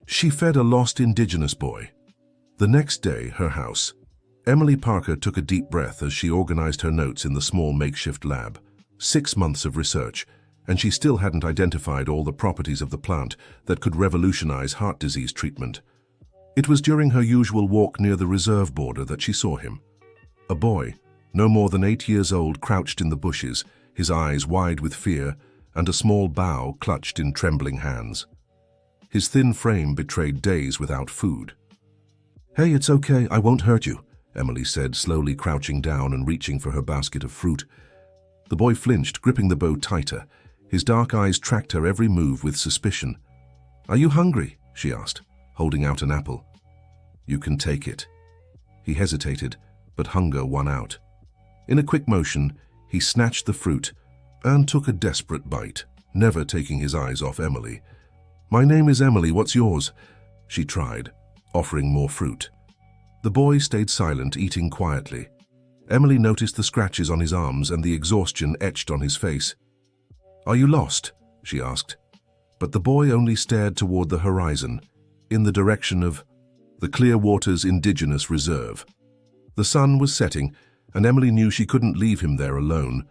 She fed a lost Indigenous boy. The next day, her house. Emily Parker took a deep breath as she organized her notes in the small makeshift lab. 6 months of research, and she still hadn't identified all the properties of the plant that could revolutionize heart disease treatment. It was during her usual walk near the reserve border that she saw him. A boy, no more than 8 years old, crouched in the bushes, his eyes wide with fear, and a small bough clutched in trembling hands. His thin frame betrayed days without food. "Hey, it's okay, I won't hurt you," Emily said, slowly crouching down and reaching for her basket of fruit. The boy flinched, gripping the bow tighter. His dark eyes tracked her every move with suspicion. "Are you hungry?" she asked, holding out an apple. "You can take it." He hesitated, but hunger won out. In a quick motion, he snatched the fruit and took a desperate bite, never taking his eyes off Emily. "My name is Emily, what's yours?" she tried, offering more fruit. The boy stayed silent, eating quietly. Emily noticed the scratches on his arms and the exhaustion etched on his face. "Are you lost?" she asked. But the boy only stared toward the horizon, in the direction of the Clearwater's Indigenous Reserve. The sun was setting, and Emily knew she couldn't leave him there alone.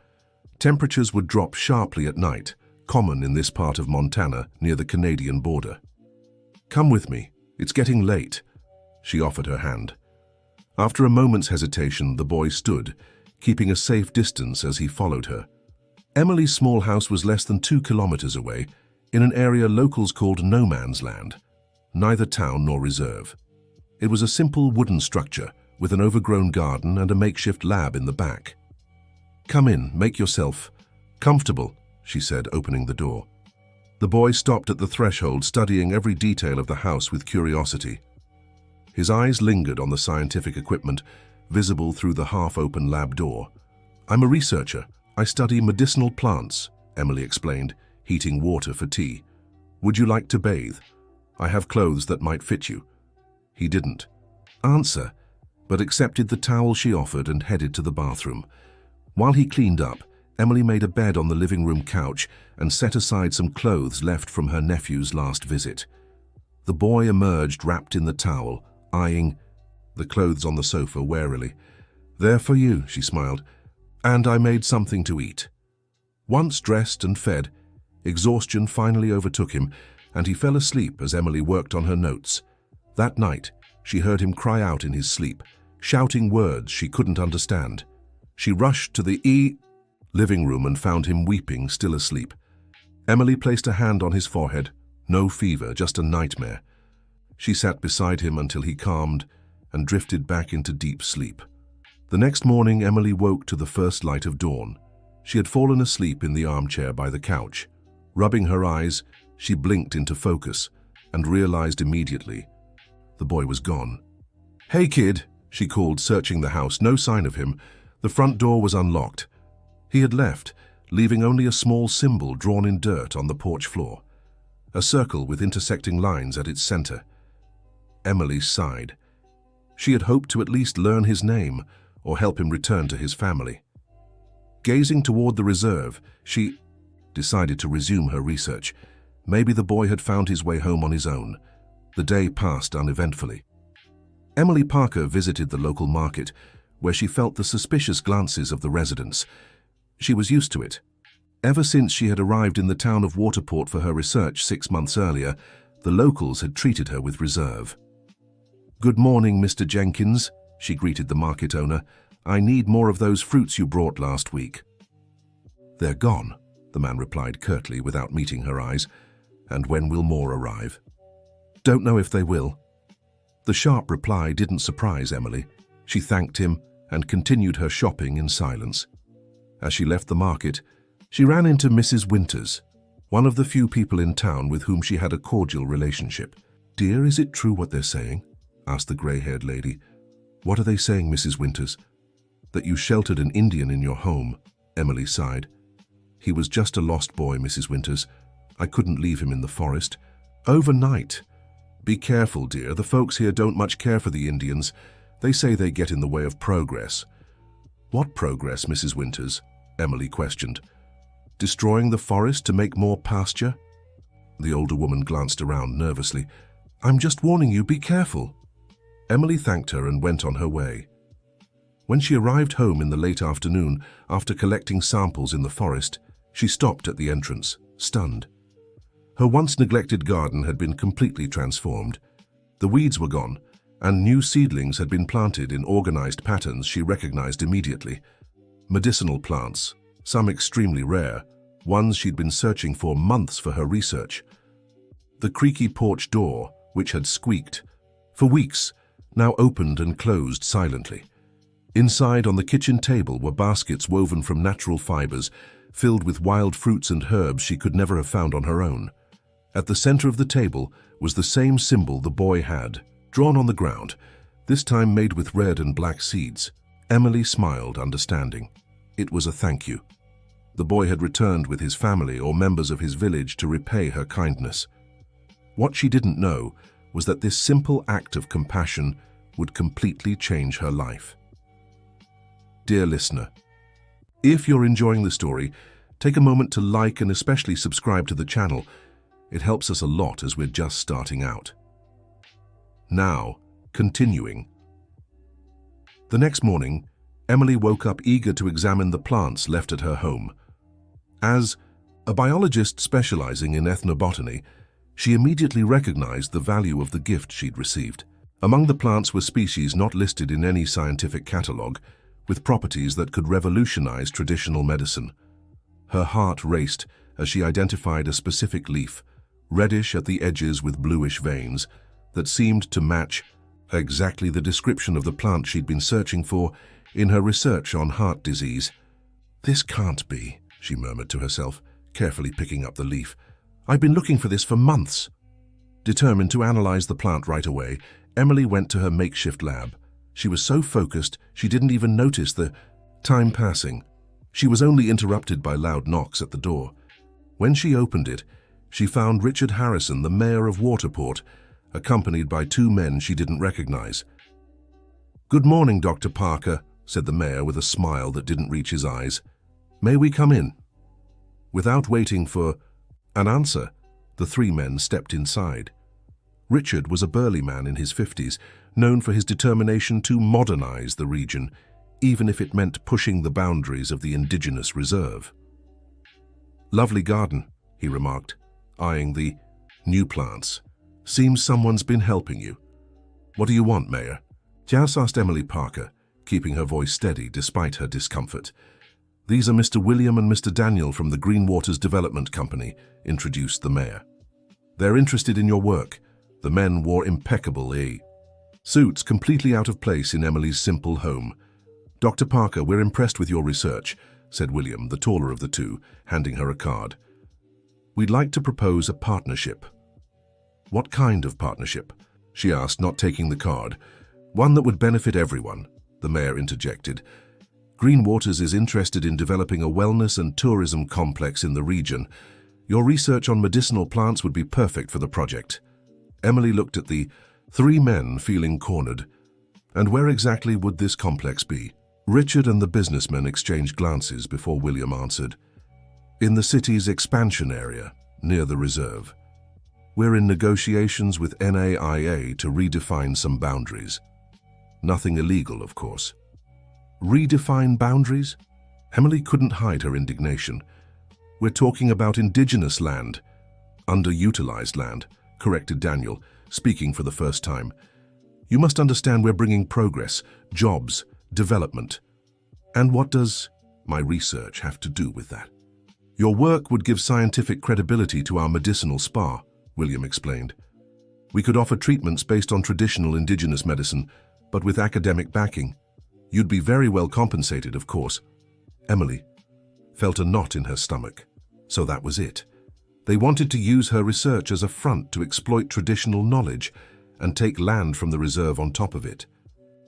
Temperatures would drop sharply at night, common in this part of Montana near the Canadian border. "Come with me, it's getting late," she offered her hand. After a moment's hesitation, the boy stood, keeping a safe distance as he followed her. Emily's small house was less than 2 kilometers away, in an area locals called No Man's Land, neither town nor reserve. It was a simple wooden structure, with an overgrown garden and a makeshift lab in the back. "Come in, make yourself comfortable," she said, opening the door. The boy stopped at the threshold, studying every detail of the house with curiosity. His eyes lingered on the scientific equipment, visible through the half-open lab door. "I'm a researcher. I study medicinal plants," Emily explained, heating water for tea. "Would you like to bathe? I have clothes that might fit you." He didn't answer, but accepted the towel she offered and headed to the bathroom. While he cleaned up, Emily made a bed on the living room couch and set aside some clothes left from her nephew's last visit. The boy emerged wrapped in the towel, eyeing the clothes on the sofa warily. "They're for you," she smiled, "and I made something to eat." Once dressed and fed, exhaustion finally overtook him, and he fell asleep as Emily worked on her notes. That night, she heard him cry out in his sleep, shouting words she couldn't understand. She rushed to the living room and found him weeping, still asleep. Emily placed a hand on his forehead. No fever, just a nightmare. She sat beside him until he calmed and drifted back into deep sleep. The next morning, Emily woke to the first light of dawn. She had fallen asleep in the armchair by the couch. Rubbing her eyes, she blinked into focus and realized immediately the boy was gone. "Hey, kid," she called, searching the house. No sign of him. The front door was unlocked. He had left, leaving only a small symbol drawn in dirt on the porch floor, a circle with intersecting lines at its center. Emily sighed. She had hoped to at least learn his name or help him return to his family. Gazing toward the reserve, she decided to resume her research. Maybe the boy had found his way home on his own. The day passed uneventfully. Emily Parker visited the local market, where she felt the suspicious glances of the residents. She was used to it. Ever since she had arrived in the town of Waterport for her research 6 months earlier, the locals had treated her with reserve. "Good morning, Mr. Jenkins," she greeted the market owner. "I need more of those fruits you brought last week." "They're gone," the man replied curtly without meeting her eyes. "And when will more arrive?" "Don't know if they will." The sharp reply didn't surprise Emily. She thanked him and continued her shopping in silence. As she left the market, she ran into Mrs. Winters, one of the few people in town with whom she had a cordial relationship. "Dear, is it true what they're saying?" asked the grey-haired lady. "What are they saying, Mrs. Winters?" "That you sheltered an Indian in your home," Emily sighed. "He was just a lost boy, Mrs. Winters. I couldn't leave him in the forest. Overnight. Be careful, dear. The folks here don't much care for the Indians. They say they get in the way of progress." "What progress, Mrs. Winters?" Emily questioned. "Destroying the forest to make more pasture?" The older woman glanced around nervously. I'm just warning you, be careful." Emily thanked her and went on her way. When she arrived home in the late afternoon, after collecting samples in the forest, she stopped at the entrance, stunned. Her once neglected garden had been completely transformed. The weeds were gone, and new seedlings had been planted in organized patterns she recognized immediately. Medicinal plants, some extremely rare, ones she'd been searching for months for her research. The creaky porch door, which had squeaked for weeks, now opened and closed silently. Inside on the kitchen table were baskets woven from natural fibers, filled with wild fruits and herbs she could never have found on her own. At the center of the table was the same symbol the boy had, drawn on the ground, this time made with red and black seeds. Emily smiled, understanding. It was a thank you. The boy had returned with his family or members of his village to repay her kindness. What she didn't know was that this simple act of compassion would completely change her life. Dear listener, if you're enjoying the story, take a moment to like and especially subscribe to the channel. It helps us a lot as we're just starting out. Now, continuing. The next morning, Emily woke up eager to examine the plants left at her home. As a biologist specializing in ethnobotany, she immediately recognized the value of the gift she'd received. Among the plants were species not listed in any scientific catalog, with properties that could revolutionize traditional medicine. Her heart raced as she identified a specific leaf, reddish at the edges with bluish veins, that seemed to match exactly the description of the plant she'd been searching for in her research on heart disease. "This can't be," she murmured to herself, carefully picking up the leaf. "I've been looking for this for months." Determined to analyze the plant right away, Emily went to her makeshift lab. She was so focused, she didn't even notice the time passing. She was only interrupted by loud knocks at the door. When she opened it, she found Richard Harrison, the mayor of Waterport, accompanied by two men she didn't recognize. "Good morning, Dr. Parker," said the mayor with a smile that didn't reach his eyes. "May we come in?" Without waiting for an answer, the three men stepped inside. Richard was a burly man in his 50s, known for his determination to modernize the region, even if it meant pushing the boundaries of the Indigenous reserve. "Lovely garden," he remarked, eyeing the new plants. "Seems someone's been helping you." "What do you want, Mayor?" Jas asked Emily Parker, keeping her voice steady despite her discomfort. "These are Mr. William and Mr. Daniel from the Green Waters Development Company," introduced the mayor. "They're interested in your work." The men wore impeccable suits, completely out of place in Emily's simple home. "Dr. Parker, we're impressed with your research," said William, the taller of the two, handing her a card. "We'd like to propose a partnership." "What kind of partnership?" she asked, not taking the card. "One that would benefit everyone," the mayor interjected. "Green Waters is interested in developing a wellness and tourism complex in the region. Your research on medicinal plants would be perfect for the project." Emily looked at the three men, feeling cornered. And where exactly would this complex be? Richard and the businessman exchanged glances before William answered. "In the city's expansion area, near the reserve. We're in negotiations with NAIA to redefine some boundaries. Nothing illegal, of course." "Redefine boundaries?" Emily couldn't hide her indignation. "We're talking about indigenous land." "Underutilized land," corrected Daniel, speaking for the first time. "You must understand we're bringing progress, jobs, development." "And what does my research have to do with that?" "Your work would give scientific credibility to our medicinal spa," William explained. "We could offer treatments based on traditional indigenous medicine, but with academic backing. You'd be very well compensated, of course." Emily felt a knot in her stomach. So that was it. They wanted to use her research as a front to exploit traditional knowledge and take land from the reserve on top of it.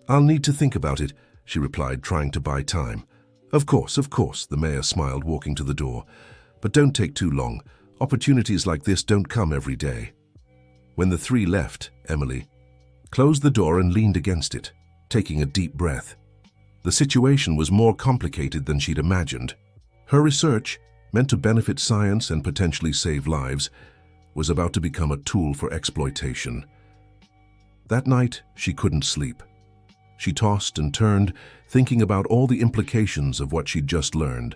"I'll need to think about it," she replied, trying to buy time. Of course," the mayor smiled, walking to the door. "But don't take too long. Opportunities like this don't come every day." When the three left, Emily closed the door and leaned against it, taking a deep breath. The situation was more complicated than she'd imagined. Her research, meant to benefit science and potentially save lives, was about to become a tool for exploitation. That night, she couldn't sleep. She tossed and turned, thinking about all the implications of what she'd just learned.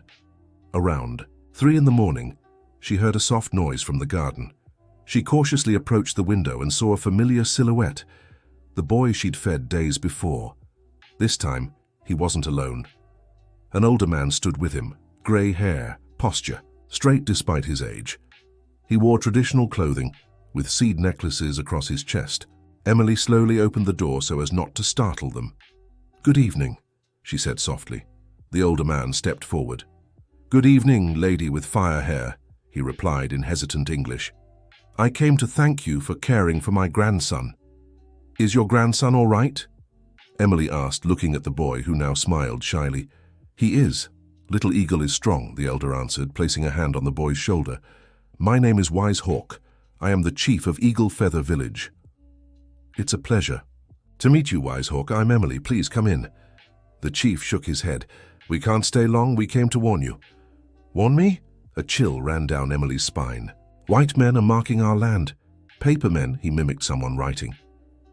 Around 3 in the morning, she heard a soft noise from the garden. She cautiously approached the window and saw a familiar silhouette, the boy she'd fed days before. This time, he wasn't alone. An older man stood with him, grey hair, posture, straight despite his age. He wore traditional clothing, with seed necklaces across his chest. Emily slowly opened the door so as not to startle them. "Good evening," she said softly. The older man stepped forward. "Good evening, lady with fire hair," he replied in hesitant English. "I came to thank you for caring for my grandson." "Is your grandson all right?" Emily asked, looking at the boy, who now smiled shyly. "He is. Little Eagle is strong," the elder answered, placing a hand on the boy's shoulder. "My name is Wise Hawk. I am the chief of Eagle Feather Village." "It's a pleasure." "To meet you, Wise Hawk. I'm Emily. Please come in." The chief shook his head. "We can't stay long. We came to warn you." "Warn me?" A chill ran down Emily's spine. "White men are marking our land. Paper men," he mimicked someone writing.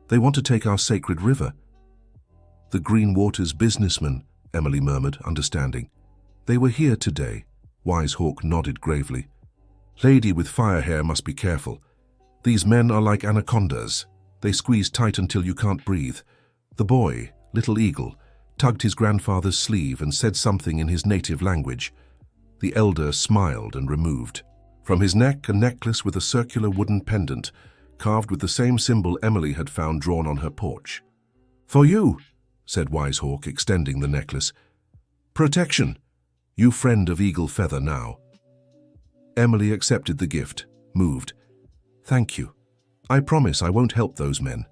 "They want to take our sacred river." "The Green Waters businessmen," Emily murmured, understanding. "They were here today." Wise Hawk nodded gravely. "Lady with fire hair must be careful. These men are like anacondas. They squeeze tight until you can't breathe." The boy, Little Eagle, tugged his grandfather's sleeve and said something in his native language. The elder smiled and removed. From his neck, a necklace with a circular wooden pendant, carved with the same symbol Emily had found drawn on her porch. "For you," said Wise Hawk, extending the necklace. "Protection. You friend of Eagle Feather now." Emily accepted the gift, moved. "Thank you. I promise I won't help those men."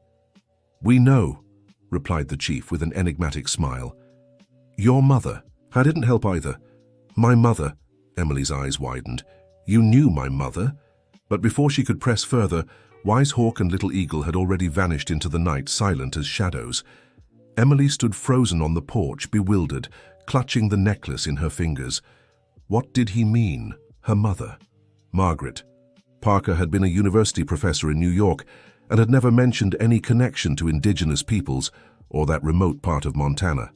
"We know," replied the chief with an enigmatic smile. "Your mother." "I didn't help either." "My mother." Emily's eyes widened. "You knew my mother?" But before she could press further, Wise Hawk and Little Eagle had already vanished into the night, silent as shadows. Emily stood frozen on the porch, bewildered, clutching the necklace in her fingers. What did he mean? Her mother? Margaret. Parker had been a university professor in New York and had never mentioned any connection to indigenous peoples or that remote part of Montana.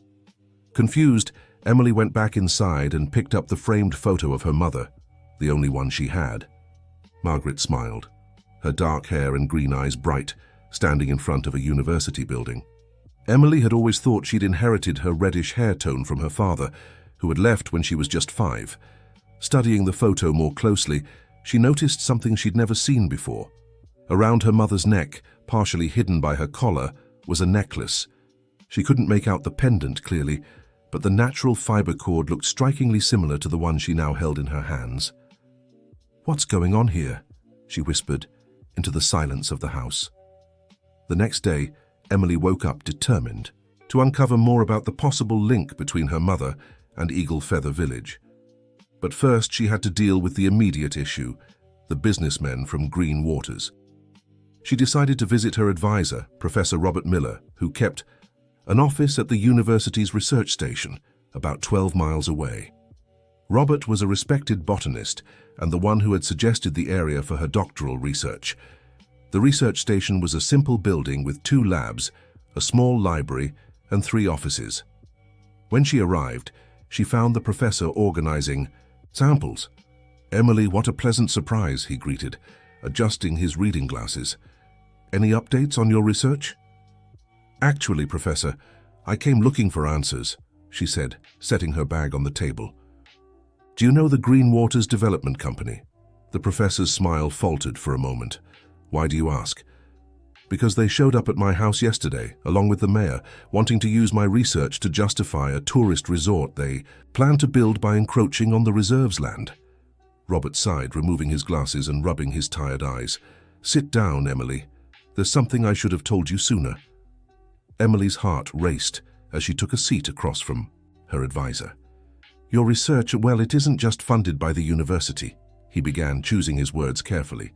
Confused, Emily went back inside and picked up the framed photo of her mother, the only one she had. Margaret smiled, her dark hair and green eyes bright, standing in front of a university building. Emily had always thought she'd inherited her reddish hair tone from her father, who had left when she was just 5. Studying the photo more closely, she noticed something she'd never seen before. Around her mother's neck, partially hidden by her collar, was a necklace. She couldn't make out the pendant clearly, but the natural fiber cord looked strikingly similar to the one she now held in her hands. "What's going on here?" she whispered into the silence of the house. The next day, Emily woke up determined to uncover more about the possible link between her mother and Eagle Feather Village. But first she had to deal with the immediate issue, the businessmen from Green Waters. She decided to visit her advisor, Professor Robert Miller, who kept an office at the university's research station, about 12 miles away. Robert was a respected botanist and the one who had suggested the area for her doctoral research. The research station was a simple building with 2 labs, a small library, and 3 offices. When she arrived, she found the professor organizing samples. "Emily, what a pleasant surprise," he greeted, adjusting his reading glasses. "Any updates on your research?" "Actually, Professor, I came looking for answers," she said, setting her bag on the table. "Do you know the Green Waters Development Company?" The professor's smile faltered for a moment. "Why do you ask?" "Because they showed up at my house yesterday, along with the mayor, wanting to use my research to justify a tourist resort they plan to build by encroaching on the reserve's land." Robert sighed, removing his glasses and rubbing his tired eyes. "Sit down, Emily. There's something I should have told you sooner." Emily's heart raced as she took a seat across from her advisor. "Your research, well, it isn't just funded by the university," he began, choosing his words carefully.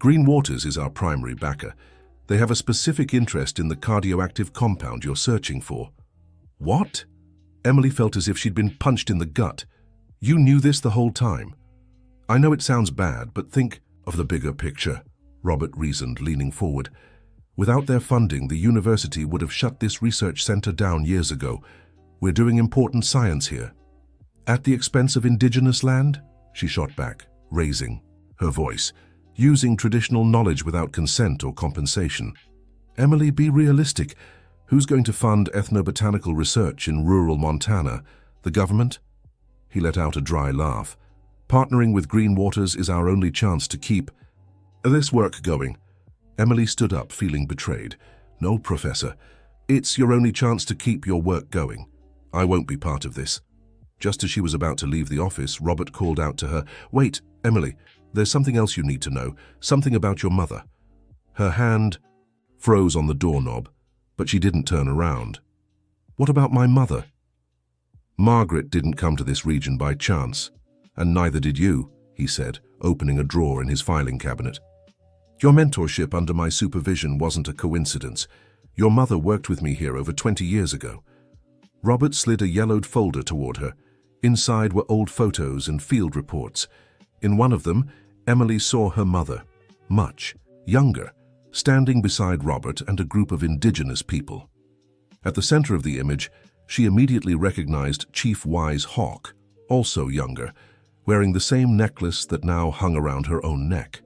"Green Waters is our primary backer. They have a specific interest in the cardioactive compound you're searching for." "What?" Emily felt as if she'd been punched in the gut. "You knew this the whole time?" "I know it sounds bad, but think of the bigger picture," Robert reasoned, leaning forward. Without their funding, the university would have shut this research center down years ago. We're doing important science here. At the expense of indigenous land? She shot back, raising her voice, using traditional knowledge without consent or compensation. Emily, be realistic. Who's going to fund ethnobotanical research in rural Montana? The government? He let out a dry laugh. Partnering with Green Waters is our only chance to keep this work going. Emily stood up, feeling betrayed. No, Professor. It's your only chance to keep your work going. I won't be part of this. Just as she was about to leave the office, Robert called out to her, "Wait, Emily, there's something else you need to know, something about your mother." Her hand froze on the doorknob, but she didn't turn around. "What about my mother?" "Margaret didn't come to this region by chance, and neither did you," he said, opening a drawer in his filing cabinet. "Your mentorship under my supervision wasn't a coincidence. Your mother worked with me here over 20 years ago." Robert slid a yellowed folder toward her. Inside were old photos and field reports. In one of them, Emily saw her mother, much younger, standing beside Robert and a group of indigenous people. At the center of the image, she immediately recognized Chief Wise Hawk, also younger, wearing the same necklace that now hung around her own neck.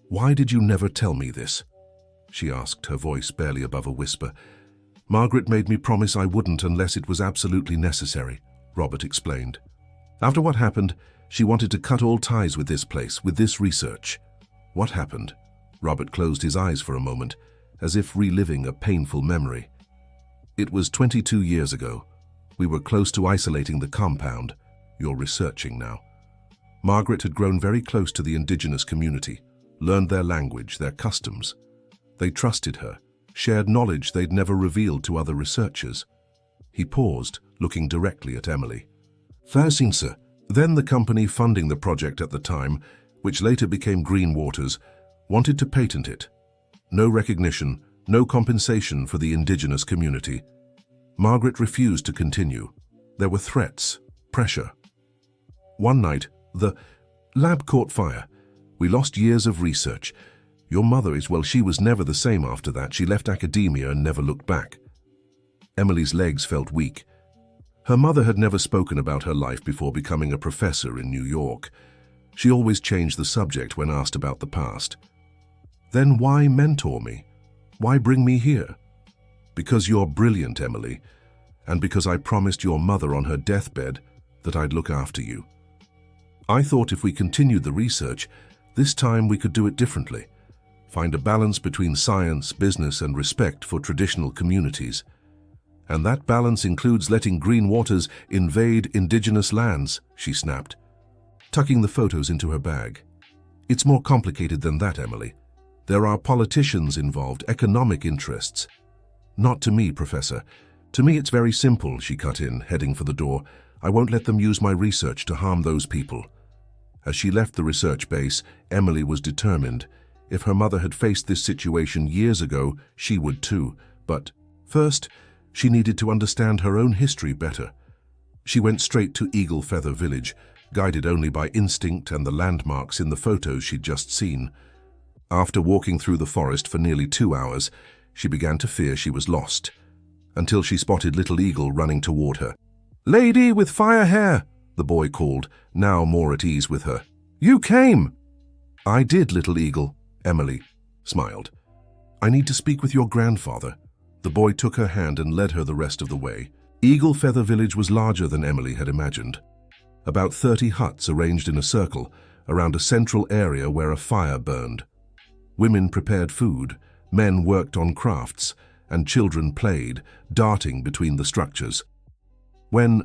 "Why did you never tell me this?" she asked, her voice barely above a whisper. "Margaret made me promise I wouldn't unless it was absolutely necessary," Robert explained. "After what happened, she wanted to cut all ties with this place, with this research." "What happened?" Robert closed his eyes for a moment, as if reliving a painful memory. "It was 22 years ago. We were close to isolating the compound you're researching now. Margaret had grown very close to the indigenous community, learned their language, their customs. They trusted her, shared knowledge they'd never revealed to other researchers." He paused, looking directly at Emily. "Fairsin, sir. Then the company funding the project at the time, which later became Green Waters, wanted to patent it. No recognition, no compensation for the indigenous community. Margaret refused to continue. There were threats, pressure. One night, the lab caught fire. We lost years of research. Your mother she was never the same after that. She left academia and never looked back." Emily's legs felt weak. Her mother had never spoken about her life before becoming a professor in New York. She always changed the subject when asked about the past. "Then why mentor me? Why bring me here?" "Because you're brilliant, Emily, and because I promised your mother on her deathbed that I'd look after you. I thought if we continued the research, this time we could do it differently. Find a balance between science, business, and respect for traditional communities. And that balance includes letting Green Waters invade indigenous lands," she snapped, tucking the photos into her bag. "It's more complicated than that, Emily. There are politicians involved, economic interests." "Not to me, Professor. To me it's very simple," she cut in, heading for the door. "I won't let them use my research to harm those people." As she left the research base, Emily was determined. If her mother had faced this situation years ago, she would too. But first, she needed to understand her own history better. She went straight to Eagle Feather Village, guided only by instinct and the landmarks in the photos she'd just seen. After walking through the forest for nearly 2 hours, she began to fear she was lost, until she spotted Little Eagle running toward her. "Lady with fire hair," the boy called, now more at ease with her. "You came!" "I did, Little Eagle," Emily smiled. "I need to speak with your grandfather." The boy took her hand and led her the rest of the way. Eagle Feather Village was larger than Emily had imagined. About 30 huts arranged in a circle around a central area where a fire burned. Women prepared food, men worked on crafts, and children played, darting between the structures. When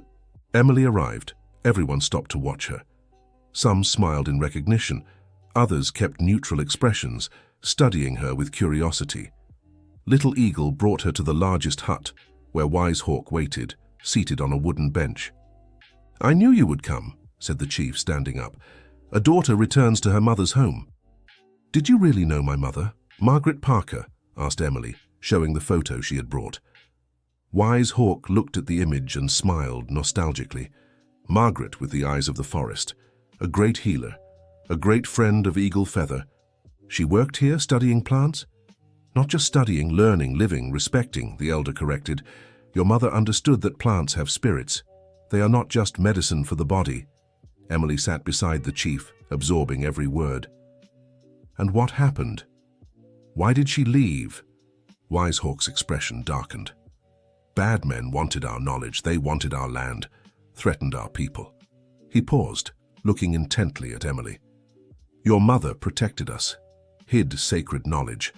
Emily arrived, everyone stopped to watch her. Some smiled in recognition, others kept neutral expressions, studying her with curiosity. Little Eagle brought her to the largest hut, where Wise Hawk waited, seated on a wooden bench. "I knew you would come," said the chief, standing up. "A daughter returns to her mother's home." "Did you really know my mother, Margaret Parker?" asked Emily, showing the photo she had brought. Wise Hawk looked at the image and smiled nostalgically. Margaret with the eyes of the forest, a great healer, a great friend of Eagle Feather. She worked here studying plants? Not just studying, learning, living, respecting, the elder corrected. Your mother understood that plants have spirits. They are not just medicine for the body. Emily sat beside the chief, absorbing every word. And what happened? Why did she leave? Wisehawk's expression darkened. Bad men wanted our knowledge, they wanted our land, threatened our people. He paused, looking intently at Emily. Your mother protected us, hid sacred knowledge.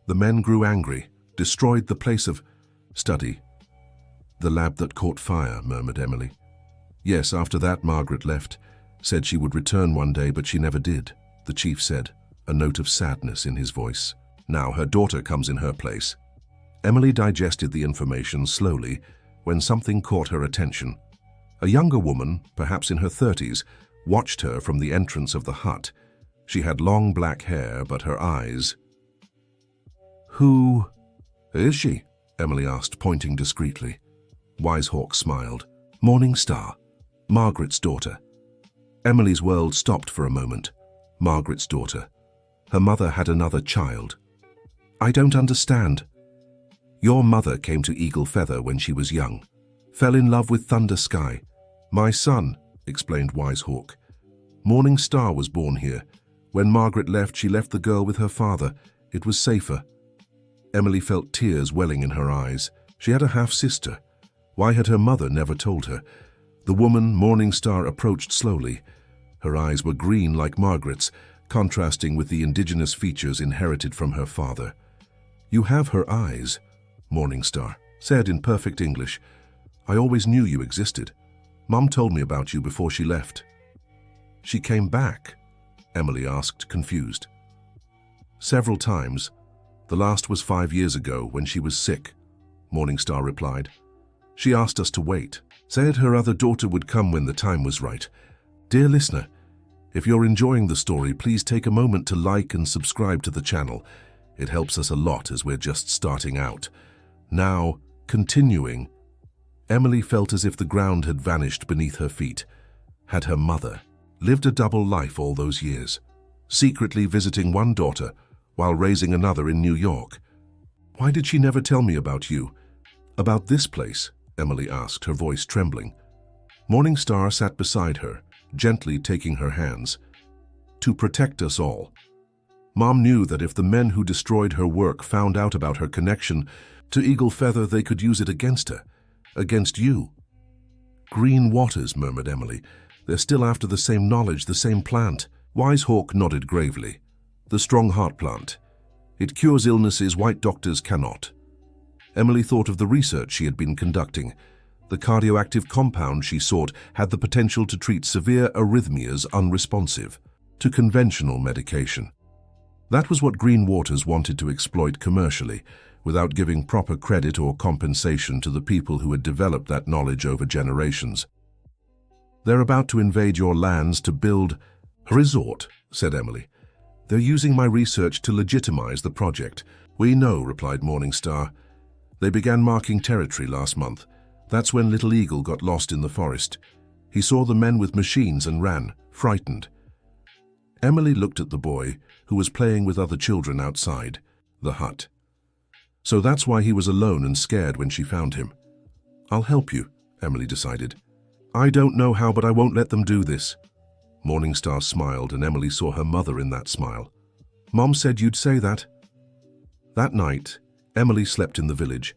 The men grew angry, destroyed the place of study. The lab that caught fire, murmured Emily. Yes, after that Margaret left, said she would return one day, but she never did, the chief said, a note of sadness in his voice. Now her daughter comes in her place. Emily digested the information slowly when something caught her attention. A younger woman, perhaps in her 30s, watched her from the entrance of the hut. She had long black hair, but her eyes... Who is she? Emily asked, pointing discreetly. Wisehawk smiled. Morning Star, Margaret's daughter. Emily's world stopped for a moment. Margaret's daughter. Her mother had another child. I don't understand. Your mother came to Eagle Feather when she was young. Fell in love with Thunder Sky. My son, explained Wisehawk. Morning Star was born here. When Margaret left, she left the girl with her father. It was safer. Emily felt tears welling in her eyes. She had a half-sister. Why had her mother never told her? The woman, Morning Star, approached slowly. Her eyes were green like Margaret's, contrasting with the indigenous features inherited from her father. You have her eyes, Morning Star said in perfect English. I always knew you existed. Mum told me about you before she left. She came back? Emily asked, confused. Several times. The last was 5 years ago when she was sick, Morning Star replied. She asked us to wait, said her other daughter would come when the time was right. Dear listener, if you're enjoying the story, please take a moment to like and subscribe to the channel. It helps us a lot as we're just starting out. Now, continuing, Emily felt as if the ground had vanished beneath her feet. Had her mother lived a double life all those years, secretly visiting one daughter while raising another in New York? Why did she never tell me about you? About this place? Emily asked, her voice trembling. Morning Star sat beside her, gently taking her hands. To protect us all. Mom knew that if the men who destroyed her work found out about her connection to Eagle Feather, they could use it against her, against you. Green waters, murmured Emily. They're still after the same knowledge, the same plant. Wisehawk nodded gravely. The strong heart plant. It cures illnesses white doctors cannot. Emily thought of the research she had been conducting. The cardioactive compound she sought had the potential to treat severe arrhythmias unresponsive to conventional medication. That was what Green Waters wanted to exploit commercially, without giving proper credit or compensation to the people who had developed that knowledge over generations. They're about to invade your lands to build a resort, said Emily. They're using my research to legitimize the project. We know, replied Morning Star. They began marking territory last month. That's when Little Eagle got lost in the forest. He saw the men with machines and ran, frightened. Emily looked at the boy, who was playing with other children outside the hut. So that's why he was alone and scared when she found him. I'll help you, Emily decided. I don't know how, but I won't let them do this. Morning Star smiled, and Emily saw her mother in that smile. Mom said you'd say that. That night, Emily slept in the village.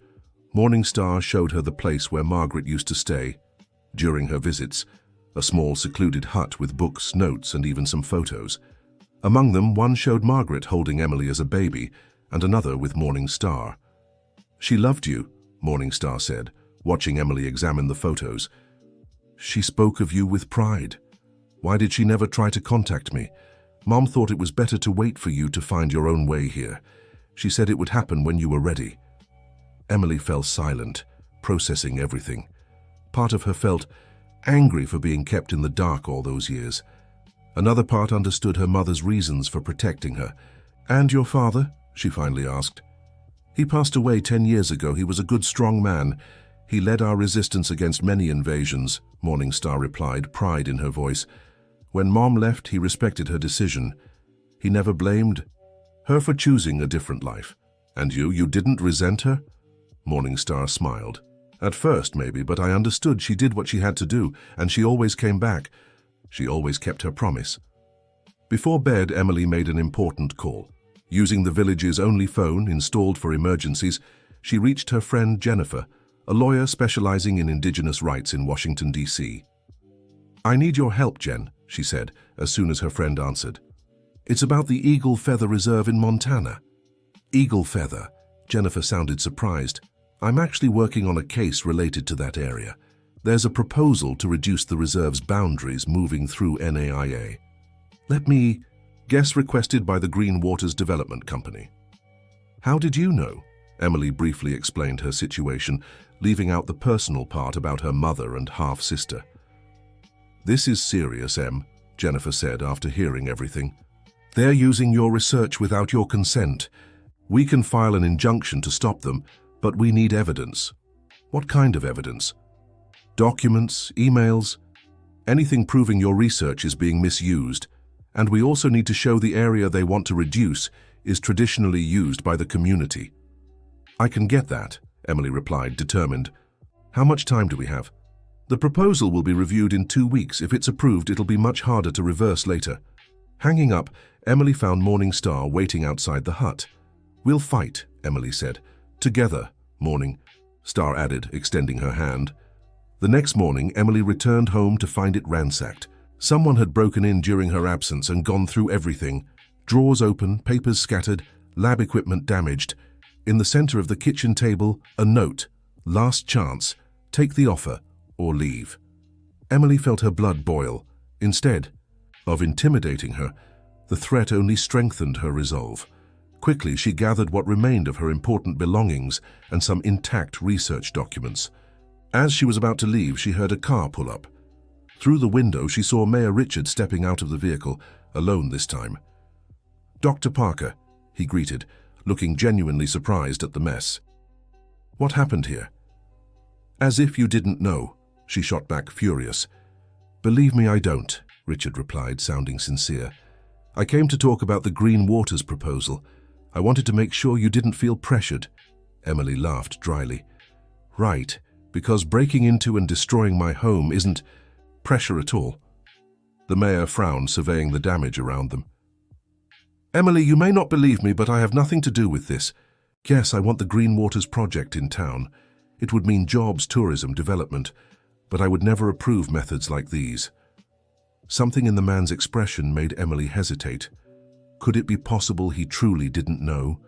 Morning Star showed her the place where Margaret used to stay during her visits, a small secluded hut with books, notes, and even some photos. Among them, one showed Margaret holding Emily as a baby, and another with Morning Star. She loved you, Morning Star said, watching Emily examine the photos. She spoke of you with pride. Why did she never try to contact me? Mom thought it was better to wait for you to find your own way here. She said it would happen when you were ready. Emily fell silent, processing everything. Part of her felt angry for being kept in the dark all those years. Another part understood her mother's reasons for protecting her. And your father? She finally asked. He passed away 10 years ago. He was a good, strong man. He led our resistance against many invasions, Morning Star replied, pride in her voice. When Mom left, he respected her decision. He never blamed her for choosing a different life. And you didn't resent her? Morningstar smiled. At first, maybe, but I understood she did what she had to do, and she always came back. She always kept her promise. Before bed, Emily made an important call. Using the village's only phone, installed for emergencies, she reached her friend Jennifer, a lawyer specializing in Indigenous rights in Washington, D.C. "I need your help, Jen," she said, as soon as her friend answered. "It's about the Eagle Feather Reserve in Montana." "Eagle Feather?" Jennifer sounded surprised. "I'm actually working on a case related to that area. There's a proposal to reduce the reserve's boundaries moving through NAIA. Let me guess, requested by the Green Waters Development Company." "How did you know?" Emily briefly explained her situation, leaving out the personal part about her mother and half-sister. "This is serious, Em," Jennifer said after hearing everything. "They're using your research without your consent. We can file an injunction to stop them, but we need evidence." "What kind of evidence?" "Documents, emails, anything proving your research is being misused. And we also need to show the area they want to reduce is traditionally used by the community." "I can get that," Emily replied, determined. "How much time do we have?" "The proposal will be reviewed in 2 weeks. If it's approved, it'll be much harder to reverse later." Hanging up, Emily found Morningstar waiting outside the hut. "We'll fight," Emily said. "Together, Morningstar added, extending her hand. The next morning, Emily returned home to find it ransacked. Someone had broken in during her absence and gone through everything. Drawers open, papers scattered, lab equipment damaged. In the center of the kitchen table, a note. "Last chance. Take the offer or leave." Emily felt her blood boil. Instead of intimidating her, the threat only strengthened her resolve. Quickly, she gathered what remained of her important belongings and some intact research documents. As she was about to leave, she heard a car pull up. Through the window, she saw Mayor Richard stepping out of the vehicle, alone this time. "Dr. Parker," he greeted, looking genuinely surprised at the mess. "What happened here?" "As if you didn't know," she shot back, furious. "Believe me, I don't," Richard replied, sounding sincere. "I came to talk about the Green Waters proposal. I wanted to make sure you didn't feel pressured." Emily laughed dryly. "Right, because breaking into and destroying my home isn't pressure at all." The mayor frowned, surveying the damage around them. "Emily, you may not believe me, but I have nothing to do with this. Yes, I want the Green Waters project in town. It would mean jobs, tourism, development, but I would never approve methods like these." Something in the man's expression made Emily hesitate. Could it be possible he truly didn't know?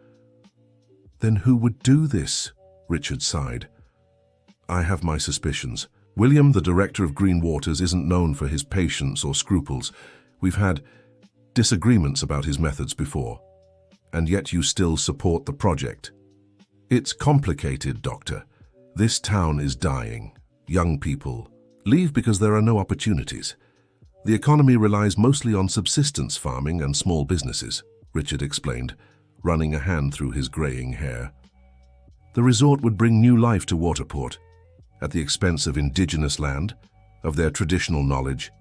"Then who would do this?" Richard sighed. "I have my suspicions. William, the director of Green Waters, isn't known for his patience or scruples. We've had disagreements about his methods before. And yet you still support the project." "It's complicated, Doctor. This town is dying. Young people leave because there are no opportunities. The economy relies mostly on subsistence farming and small businesses," Richard explained, running a hand through his graying hair. "The resort would bring new life to Waterport, at the expense of indigenous land, of their traditional knowledge.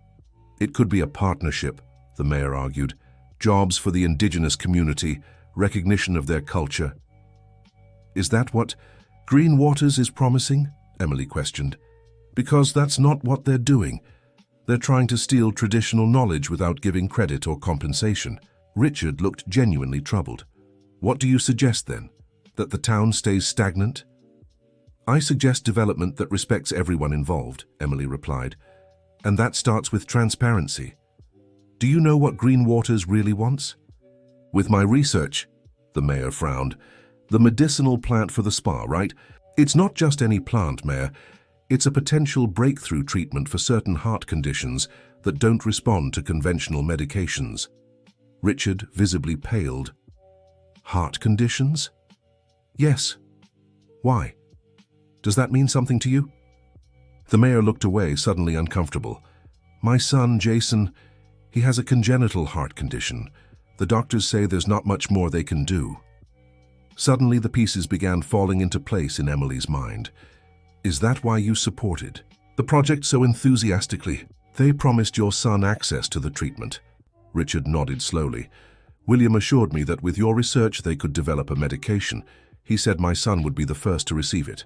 It could be a partnership," the mayor argued. "Jobs for the indigenous community, recognition of their culture." "Is that what Green Waters is promising?" Emily questioned. "Because that's not what they're doing. They're trying to steal traditional knowledge without giving credit or compensation." Richard looked genuinely troubled. "What do you suggest then? That the town stays stagnant?" "I suggest development that respects everyone involved," Emily replied. "And that starts with transparency. Do you know what Green Waters really wants?" "With my research," the mayor frowned. "The medicinal plant for the spa, right? It's not just any plant, Mayor. It's a potential breakthrough treatment for certain heart conditions that don't respond to conventional medications." Richard visibly paled. "Heart conditions?" "Yes. Why? Does that mean something to you?" The mayor looked away, suddenly uncomfortable. "My son, Jason, he has a congenital heart condition. The doctors say there's not much more they can do." Suddenly, the pieces began falling into place in Emily's mind. "Is that why you supported the project so enthusiastically?" "They promised your son access to the treatment." Richard nodded slowly. William assured me that with your research they could develop a medication. He said my son would be the first to receive it.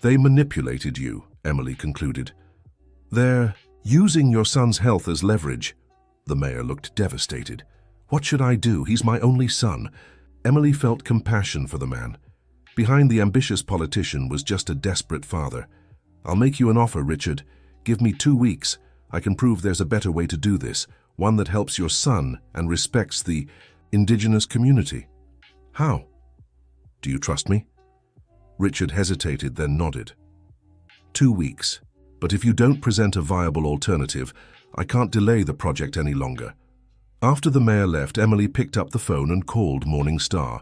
They manipulated you, Emily concluded. They're using your son's health as leverage. The mayor looked devastated. What should I do? He's my only son. Emily felt compassion for the man. Behind the ambitious politician was just a desperate father. I'll make you an offer, Richard. Give me 2 weeks. I can prove there's a better way to do this, one that helps your son and respects the Indigenous community. How? Do you trust me? Richard hesitated, then nodded. 2 weeks. But if you don't present a viable alternative, I can't delay the project any longer. After the mayor left, Emily picked up the phone and called Morning Star.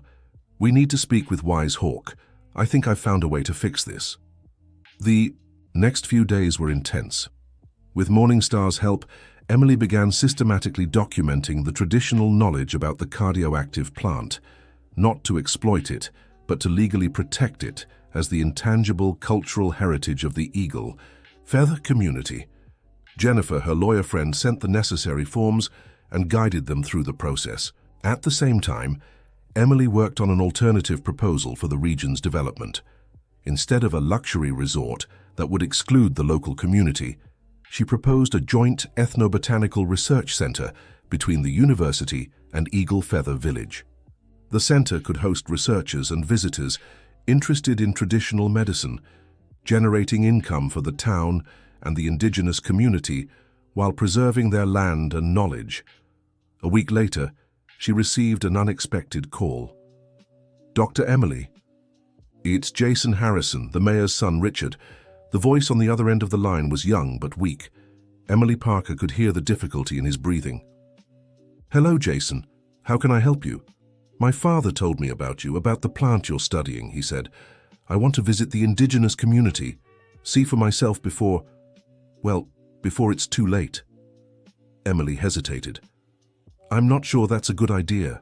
We need to speak with Wise Hawk. I think I've found a way to fix this. The next few days were intense. With Morning Star's help, Emily began systematically documenting the traditional knowledge about the cardioactive plant, not to exploit it, but to legally protect it as the intangible cultural heritage of the eagle feather community. Jennifer, her lawyer friend, sent the necessary forms and guided them through the process. At the same time, Emily worked on an alternative proposal for the region's development. Instead of a luxury resort that would exclude the local community, she proposed a joint ethnobotanical research center between the university and Eagle Feather Village. The center could host researchers and visitors interested in traditional medicine, generating income for the town and the indigenous community while preserving their land and knowledge. A week later, she received an unexpected call. Dr. Emily. It's Jason Harrison, the mayor's son, Richard. The voice on the other end of the line was young but weak. Emily Parker could hear the difficulty in his breathing. Hello, Jason. How can I help you? My father told me about you, about the plant you're studying, he said. I want to visit the indigenous community, see for myself before it's too late. Emily hesitated. I'm not sure that's a good idea.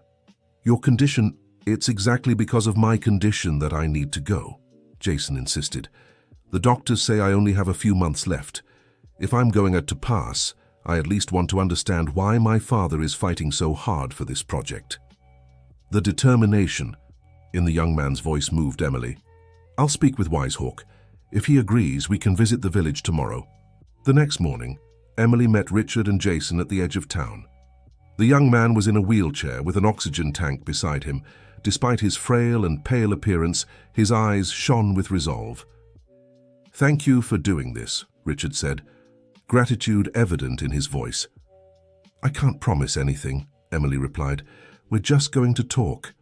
Your condition, it's exactly because of my condition that I need to go, Jason insisted. The doctors say I only have a few months left. If I'm going to pass, I at least want to understand why my father is fighting so hard for this project. The determination in the young man's voice moved Emily. I'll speak with Wise Hawk. If he agrees, we can visit the village tomorrow. The next morning, Emily met Richard and Jason at the edge of town. The young man was in a wheelchair with an oxygen tank beside him. Despite his frail and pale appearance, his eyes shone with resolve. Thank you for doing this, Richard said, gratitude evident in his voice. I can't promise anything, Emily replied. We're just going to talk.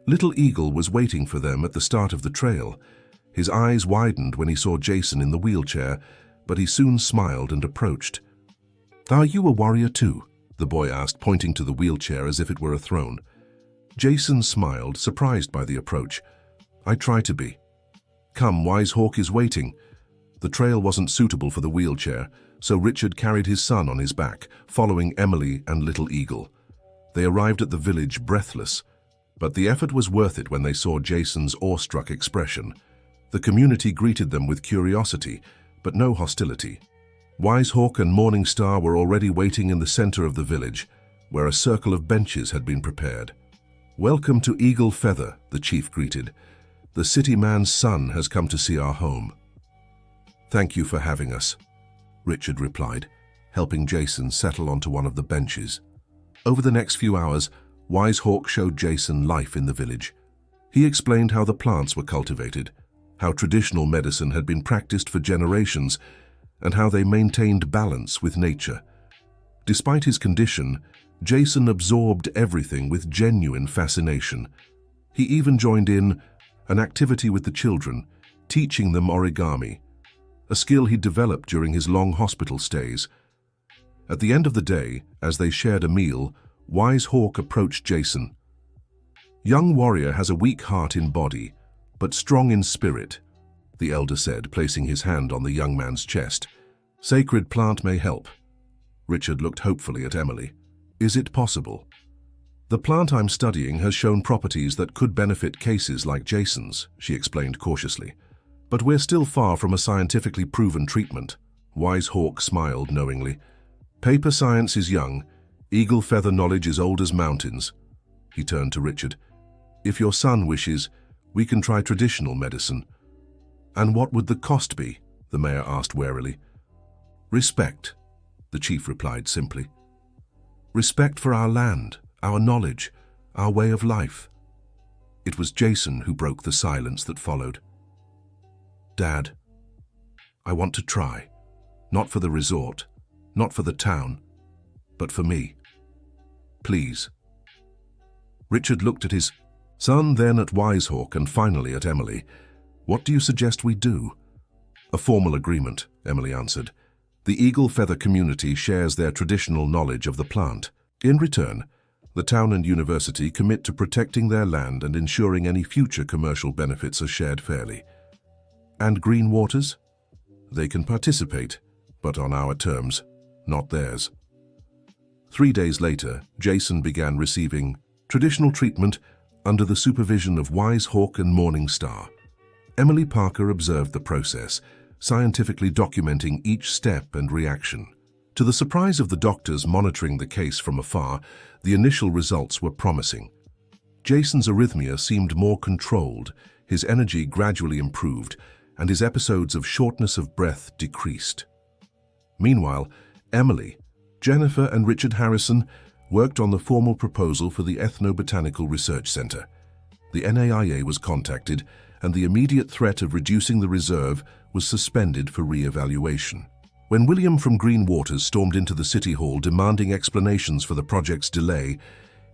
Little Eagle was waiting for them at the start of the trail. His eyes widened when he saw Jason in the wheelchair, but he soon smiled and approached. Are you a warrior too? The boy asked, pointing to the wheelchair as if it were a throne. Jason smiled, surprised by the approach. I try to be. Come, Wise Hawk is waiting. The trail wasn't suitable for the wheelchair, so Richard carried his son on his back, following Emily and Little Eagle. They arrived at the village breathless, but the effort was worth it when they saw Jason's awestruck expression. The community greeted them with curiosity, but no hostility. Wise Hawk and Morning Star were already waiting in the center of the village, where a circle of benches had been prepared. Welcome to Eagle Feather, the chief greeted. The city man's son has come to see our home. Thank you for having us, Richard replied, helping Jason settle onto one of the benches. Over the next few hours, Wise Hawk showed Jason life in the village. He explained how the plants were cultivated, how traditional medicine had been practiced for generations, and how they maintained balance with nature. Despite his condition, Jason absorbed everything with genuine fascination. He even joined in an activity with the children, teaching them origami, a skill he'd developed during his long hospital stays. At the end of the day, as they shared a meal, Wise Hawk approached Jason. Young warrior has a weak heart in body, but strong in spirit, the elder said, placing his hand on the young man's chest. Sacred plant may help. Richard looked hopefully at Emily. Is it possible? The plant I'm studying has shown properties that could benefit cases like Jason's, she explained cautiously. But we're still far from a scientifically proven treatment. Wise Hawk smiled knowingly. Paper science is young. Eagle feather knowledge is old as mountains. He turned to Richard. If your son wishes, we can try traditional medicine. And what would the cost be? The mayor asked warily. Respect, the chief replied simply. Respect for our land, our knowledge, our way of life. It was Jason who broke the silence that followed. Dad, I want to try. Not for the resort, not for the town, but for me. Please. Richard looked at his son, then at Wisehawk, and finally at Emily. What do you suggest we do? A formal agreement, Emily answered. The eagle feather community shares their traditional knowledge of the plant. In return, the town and university commit to protecting their land and ensuring any future commercial benefits are shared fairly. And Green Waters? They can participate, but on our terms, not theirs. 3 days later, Jason began receiving traditional treatment under the supervision of Wisehawk and Morning Star. Emily Parker observed the process, scientifically documenting each step and reaction. To the surprise of the doctors monitoring the case from afar, the initial results were promising. Jason's arrhythmia seemed more controlled, his energy gradually improved, and his episodes of shortness of breath decreased. Meanwhile, Emily, Jennifer, and Richard Harrison worked on the formal proposal for the Ethnobotanical Research Center. The NAIA was contacted, and the immediate threat of reducing the reserve was suspended for re-evaluation. When William from Green Waters stormed into the City Hall demanding explanations for the project's delay,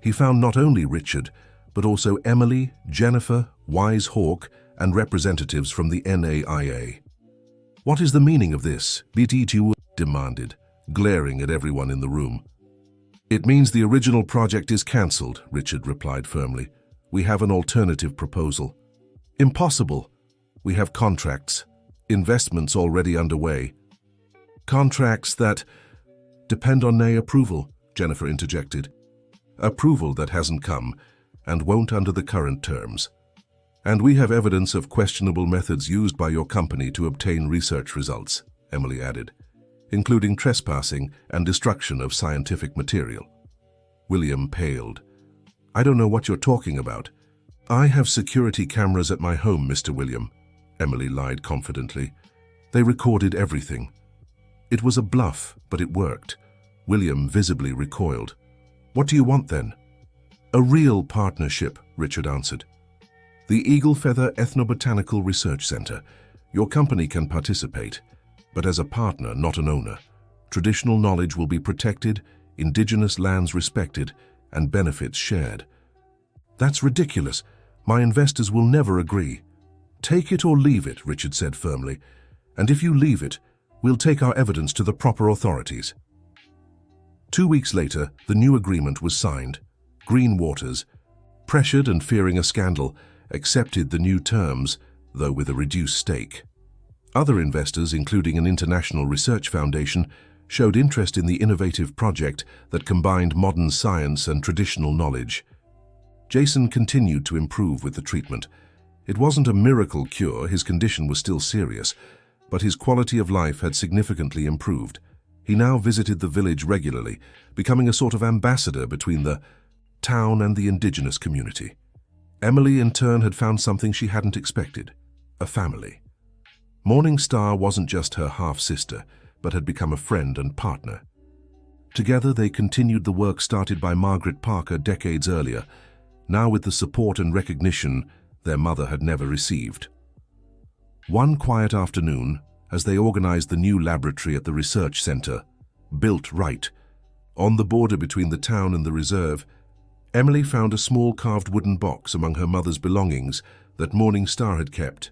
he found not only Richard, but also Emily, Jennifer, Wisehawk, and representatives from the NAIA. What is the meaning of this? BT2 demanded, glaring at everyone in the room. It means the original project is cancelled, Richard replied firmly. We have an alternative proposal. Impossible. We have contracts, investments already underway. Contracts that depend on NAIA approval, Jennifer interjected. Approval that hasn't come and won't under the current terms. And we have evidence of questionable methods used by your company to obtain research results, Emily added, including trespassing and destruction of scientific material. William paled. I don't know what you're talking about. I have security cameras at my home, Mr. William, Emily lied confidently. They recorded everything. It was a bluff, but it worked. William visibly recoiled. What do you want then? A real partnership, Richard answered. The Eagle Feather Ethnobotanical Research Center. Your company can participate, but as a partner, not an owner. Traditional knowledge will be protected, indigenous lands respected, and benefits shared. That's ridiculous. My investors will never agree. Take it or leave it, Richard said firmly. And if you leave it, we'll take our evidence to the proper authorities. 2 weeks later, the new agreement was signed. Green Waters, pressured and fearing a scandal, accepted the new terms, though with a reduced stake. Other investors, including an international research foundation, showed interest in the innovative project that combined modern science and traditional knowledge. Jason continued to improve with the treatment. It wasn't a miracle cure, his condition was still serious, but his quality of life had significantly improved. He now visited the village regularly, becoming a sort of ambassador between the town and the indigenous community. Emily, in turn, had found something she hadn't expected: a family. Morning Star wasn't just her half-sister, but had become a friend and partner. Together, they continued the work started by Margaret Parker decades earlier, now with the support and recognition their mother had never received. One quiet afternoon, as they organized the new laboratory at the research center, built right, on the border between the town and the reserve, Emily found a small carved wooden box among her mother's belongings that Morning Star had kept.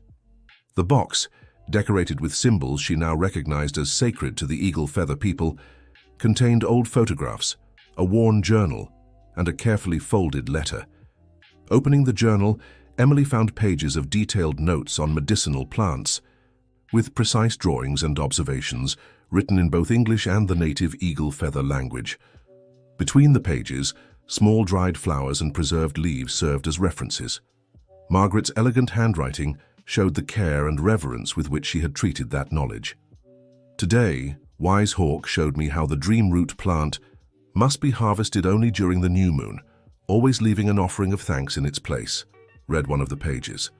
The box, decorated with symbols she now recognized as sacred to the Eagle Feather people, contained old photographs, a worn journal, and a carefully folded letter. Opening the journal, Emily found pages of detailed notes on medicinal plants, with precise drawings and observations written in both English and the native Eagle Feather language. Between the pages, small dried flowers and preserved leaves served as references. Margaret's elegant handwriting showed the care and reverence with which she had treated that knowledge. Today, Wisehawk showed me how the dream root plant Must be harvested only during the new moon, always leaving an offering of thanks in its place, read one of the pages.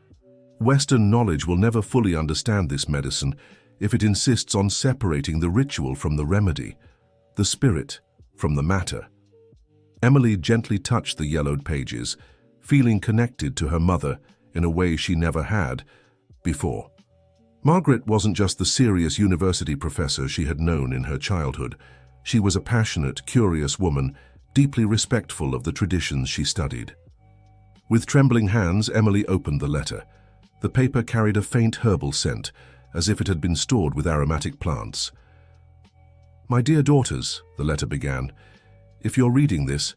Western knowledge will never fully understand this medicine if it insists on separating the ritual from the remedy, the spirit from the matter. Emily gently touched the yellowed pages, feeling connected to her mother in a way she never had before. Margaret wasn't just the serious university professor she had known in her childhood. She was a passionate, curious woman, deeply respectful of the traditions she studied. With trembling hands, Emily opened the letter. The paper carried a faint herbal scent, as if it had been stored with aromatic plants. "My dear daughters," the letter began, "if you're reading this,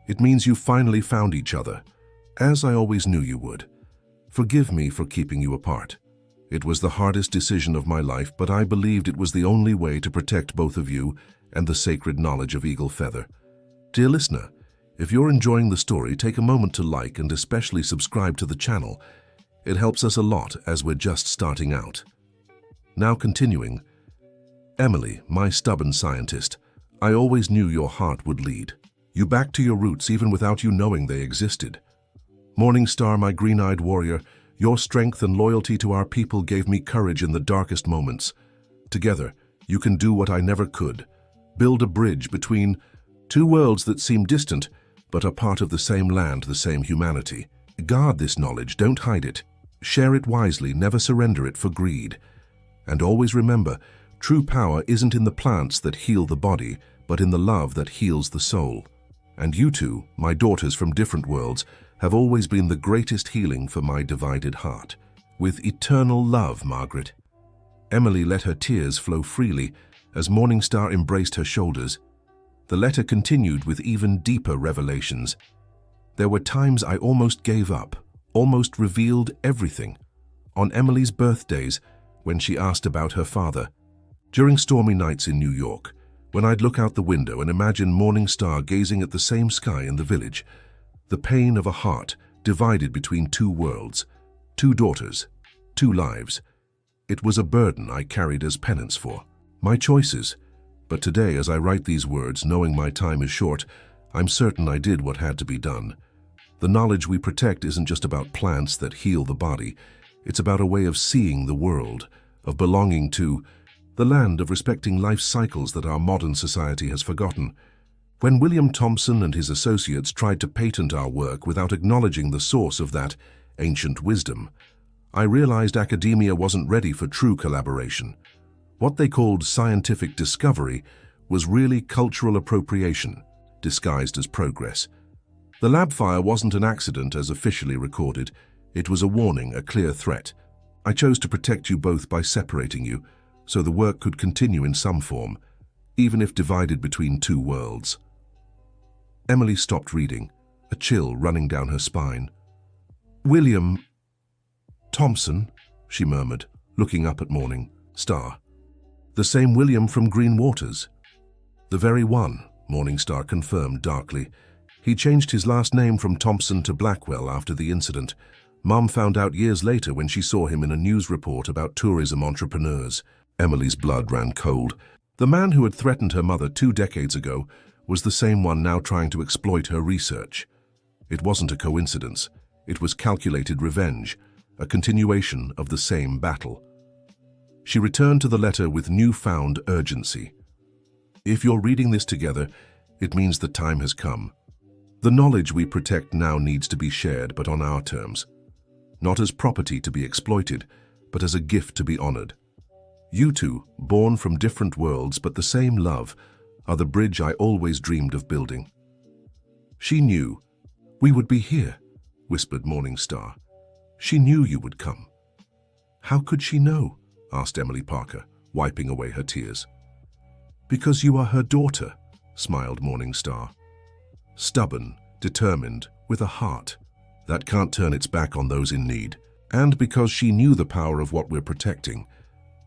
it means you finally found each other, as I always knew you would. Forgive me for keeping you apart. It was the hardest decision of my life, but I believed it was the only way to protect both of you and the sacred knowledge of Eagle Feather. Dear listener, if you're enjoying the story, take a moment to like and especially subscribe to the channel. It helps us a lot as we're just starting out." Now continuing, "Emily, my stubborn scientist, I always knew your heart would lead. You back to your roots even without you knowing they existed. Morning Star, my green-eyed warrior, your strength and loyalty to our people gave me courage in the darkest moments. Together, you can do what I never could. Build a bridge between two worlds that seem distant, but are part of the same land, the same humanity. Guard this knowledge, don't hide it. Share it wisely, never surrender it for greed. And always remember, true power isn't in the plants that heal the body, but in the love that heals the soul. And you two, my daughters from different worlds, have always been the greatest healing for my divided heart. With eternal love, Margaret." Emily let her tears flow freely as Morningstar embraced her shoulders. The letter continued with even deeper revelations. "There were times I almost gave up, almost revealed everything. On Emily's birthdays, when she asked about her father. During stormy nights in New York, when I'd look out the window and imagine Morningstar gazing at the same sky in the village. The pain of a heart divided between two worlds, two daughters, two lives. It was a burden I carried as penance for my choices. But today, as I write these words, knowing my time is short, I'm certain I did what had to be done. The knowledge we protect isn't just about plants that heal the body. It's about a way of seeing the world, of belonging to the land, of respecting life cycles that our modern society has forgotten. When William Thompson and his associates tried to patent our work without acknowledging the source of that ancient wisdom, I realized academia wasn't ready for true collaboration. What they called scientific discovery was really cultural appropriation, disguised as progress. The lab fire wasn't an accident as officially recorded. It was a warning, a clear threat. I chose to protect you both by separating you, so the work could continue in some form, even if divided between two worlds." Emily stopped reading, a chill running down her spine. "William Thompson," she murmured, looking up at Morningstar. "The same William from Green Waters." "The very one," Morningstar confirmed darkly. "He changed his last name from Thompson to Blackwell after the incident. Mom found out years later when she saw him in a news report about tourism entrepreneurs." Emily's blood ran cold. The man who had threatened her mother 2 decades ago was the same one now trying to exploit her research. It wasn't a coincidence. It was calculated revenge, a continuation of the same battle. She returned to the letter with newfound urgency. "If you're reading this together, it means the time has come. The knowledge we protect now needs to be shared, but on our terms. Not as property to be exploited, but as a gift to be honored. You two, born from different worlds but the same love, are the bridge I always dreamed of building." "She knew we would be here," whispered Morningstar. "She knew you would come." "How could she know?" asked Emily Parker, wiping away her tears. "Because you are her daughter," smiled Morningstar. "Stubborn, determined, with a heart that can't turn its back on those in need. And because she knew the power of what we're protecting.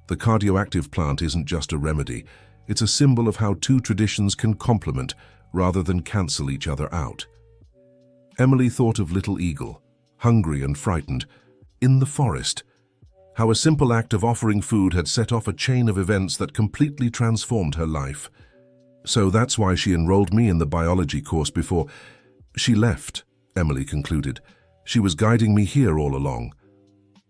The cardioactive plant isn't just a remedy. It's a symbol of how two traditions can complement rather than cancel each other out." Emily thought of little Eagle, hungry and frightened, in the forest. How a simple act of offering food had set off a chain of events that completely transformed her life. So that's why she enrolled me in the biology course before she left, Emily concluded. She was guiding me here all along.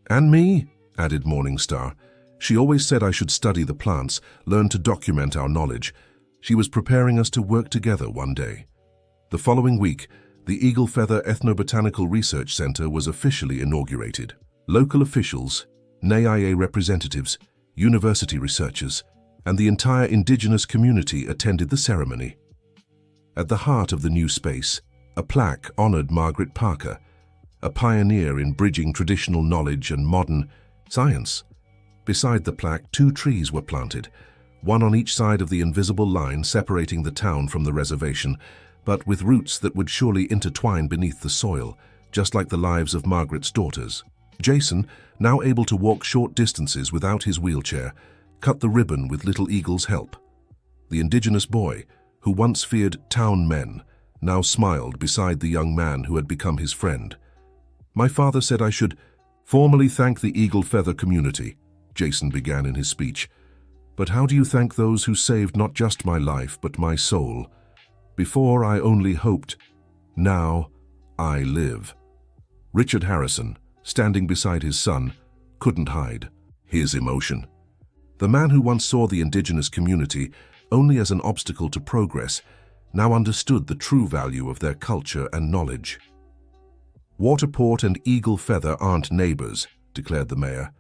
And me, added Morningstar. She always said I should study the plants, learn to document our knowledge. She was preparing us to work together one day. The following week, the Eagle Feather Ethnobotanical Research Center was officially inaugurated. Local officials, NAIA representatives, university researchers, and the entire indigenous community attended the ceremony. At the heart of the new space, a plaque honored Margaret Parker, a pioneer in bridging traditional knowledge and modern science. Beside the plaque, 2 trees were planted, one on each side of the invisible line separating the town from the reservation, but with roots that would surely intertwine beneath the soil, just like the lives of Margaret's daughters. Jason, now able to walk short distances without his wheelchair, cut the ribbon with Little Eagle's help. The Indigenous boy, who once feared town men, now smiled beside the young man who had become his friend. My father said I should formally thank the Eagle Feather community, Jason began in his speech. But how do you thank those who saved not just my life, but my soul? Before I only hoped, now I live. Richard Harrison, standing beside his son, couldn't hide his emotion. The man who once saw the Indigenous community only as an obstacle to progress now understood the true value of their culture and knowledge. Waterport and Eagle Feather aren't neighbors, declared the mayor.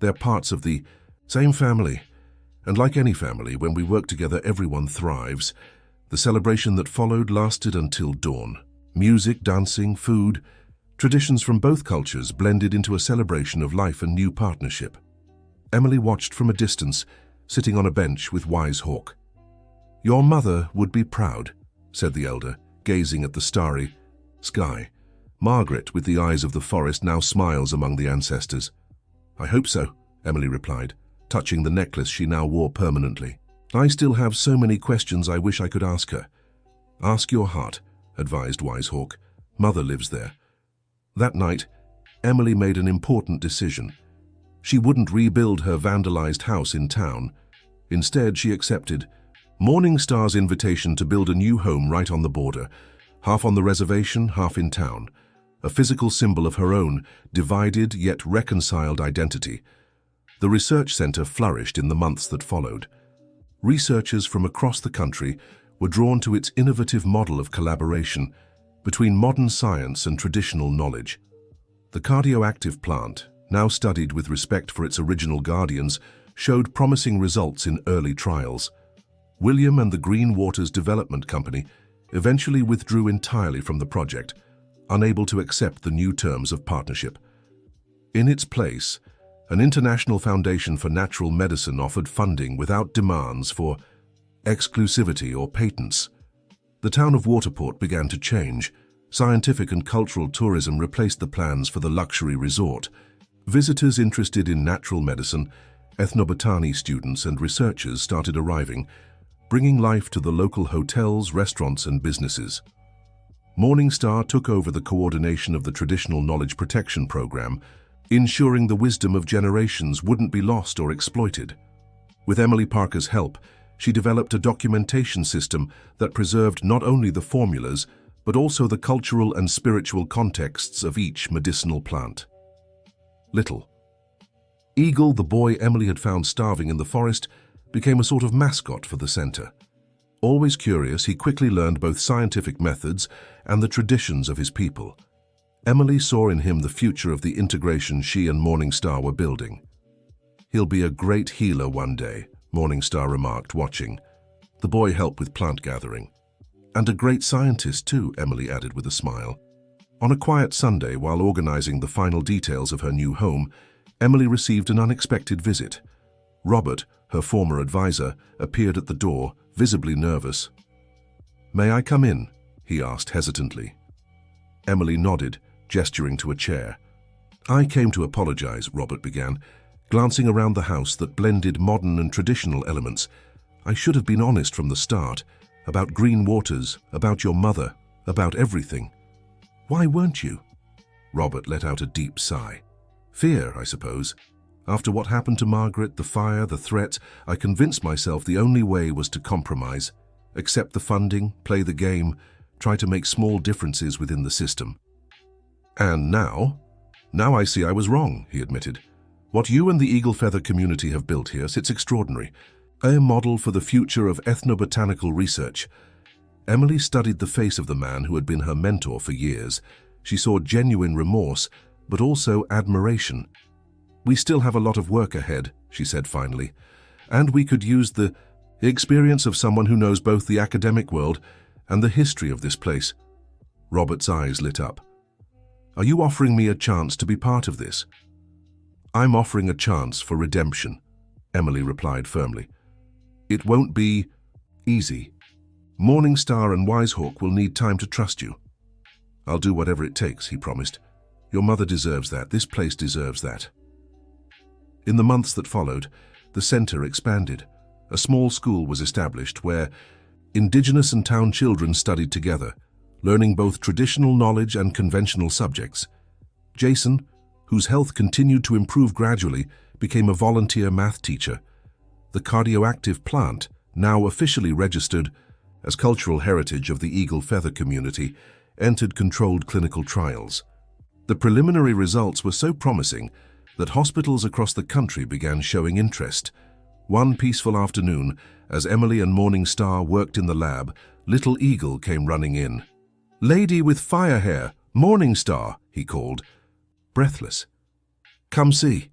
They're parts of the same family. And like any family, when we work together, everyone thrives. The celebration that followed lasted until dawn. Music, dancing, food, traditions from both cultures blended into a celebration of life and new partnership. Emily watched from a distance, sitting on a bench with Wise Hawk. Your mother would be proud, said the elder, gazing at the starry sky. Margaret, with the eyes of the forest, now smiles among the ancestors. I hope so, Emily replied, touching the necklace she now wore permanently. I still have so many questions I wish I could ask her. Ask your heart, advised Wise Hawk. Mother lives there. That night, Emily made an important decision. She wouldn't rebuild her vandalized house in town. Instead, she accepted Morningstar's invitation to build a new home right on the border, half on the reservation, half in town, a physical symbol of her own divided yet reconciled identity. The research center flourished in the months that followed. Researchers from across the country were drawn to its innovative model of collaboration between modern science and traditional knowledge. The cardioactive plant, now studied with respect for its original guardians, showed promising results in early trials. William and the Green Waters Development Company eventually withdrew entirely from the project, unable to accept the new terms of partnership. In its place, an international foundation for natural medicine offered funding without demands for exclusivity or patents. The town of Waterport began to change. Scientific and cultural tourism replaced the plans for the luxury resort. Visitors interested in natural medicine, ethnobotany students and researchers started arriving, bringing life to the local hotels, restaurants and businesses. Morningstar took over the coordination of the Traditional Knowledge Protection Program, ensuring the wisdom of generations wouldn't be lost or exploited. With Emily Parker's help, she developed a documentation system that preserved not only the formulas, but also the cultural and spiritual contexts of each medicinal plant. Little Eagle, the boy Emily had found starving in the forest, became a sort of mascot for the center. Always curious, he quickly learned both scientific methods and the traditions of his people. Emily saw in him the future of the integration she and Morningstar were building. He'll be a great healer one day, Morningstar remarked, watching. The boy helped with plant gathering. And a great scientist too, Emily added with a smile. On a quiet Sunday, while organizing the final details of her new home, Emily received an unexpected visit. Robert, her former advisor, appeared at the door, visibly nervous. May I come in? He asked hesitantly. Emily nodded, gesturing to a chair. I came to apologize, Robert began, glancing around the house that blended modern and traditional elements. I should have been honest from the start, about Green Waters, about your mother, about everything. Why weren't you? Robert let out a deep sigh. Fear, I suppose. After what happened to Margaret, the fire, the threat, I convinced myself the only way was to compromise. accept the funding, play the game, try to make small differences within the system. And now I see I was wrong, he admitted. What you and the Eagle Feather community have built here sits extraordinary. A model for the future of ethnobotanical research. Emily studied the face of the man who had been her mentor for years. She saw genuine remorse, but also admiration. We still have a lot of work ahead, she said finally, and we could use the experience of someone who knows both the academic world and the history of this place. Robert's eyes lit up. Are you offering me a chance to be part of this? I'm offering a chance for redemption, Emily replied firmly. It won't be easy. Morningstar and Wisehawk will need time to trust you. I'll do whatever it takes, he promised. Your mother deserves that. This place deserves that. In the months that followed, the center expanded. A small school was established where Indigenous and town children studied together, learning both traditional knowledge and conventional subjects. Jason, whose health continued to improve gradually, became a volunteer math teacher. The cardioactive plant, now officially registered as cultural heritage of the Eagle Feather community, entered controlled clinical trials. The preliminary results were so promising that hospitals across the country began showing interest. One peaceful afternoon, as Emily and Morningstar worked in the lab, Little Eagle came running in. "Lady with fire hair, Morningstar," he called, breathless. "Come see."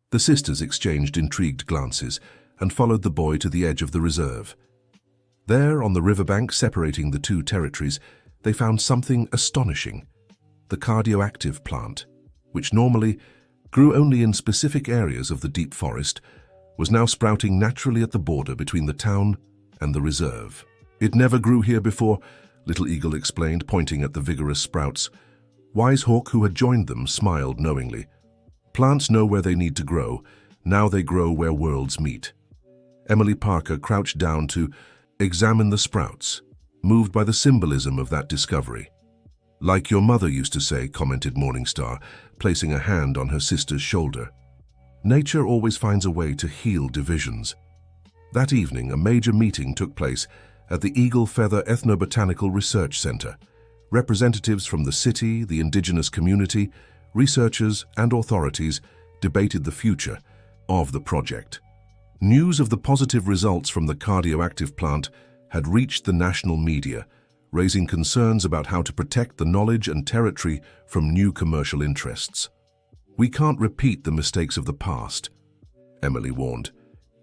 The sisters exchanged intrigued glances and followed the boy to the edge of the reserve. There, on the riverbank separating the two territories, they found something astonishing. The cardioactive plant, which normally grew only in specific areas of the deep forest, was now sprouting naturally at the border between the town and the reserve. "It never grew here before," Little Eagle explained, pointing at the vigorous sprouts. Wisehawk, who had joined them, smiled knowingly. "Plants know where they need to grow. Now they grow where worlds meet." Emily Parker crouched down to examine the sprouts, moved by the symbolism of that discovery. "Like your mother used to say," commented Morningstar, placing a hand on her sister's shoulder. "Nature always finds a way to heal divisions." That evening, a major meeting took place at the Eagle Feather Ethnobotanical Research Center. Representatives from the city, the Indigenous community, researchers, and authorities debated the future of the project. News of the positive results from the cardioactive plant had reached the national media, raising concerns about how to protect the knowledge and territory from new commercial interests. "We can't repeat the mistakes of the past," Emily warned.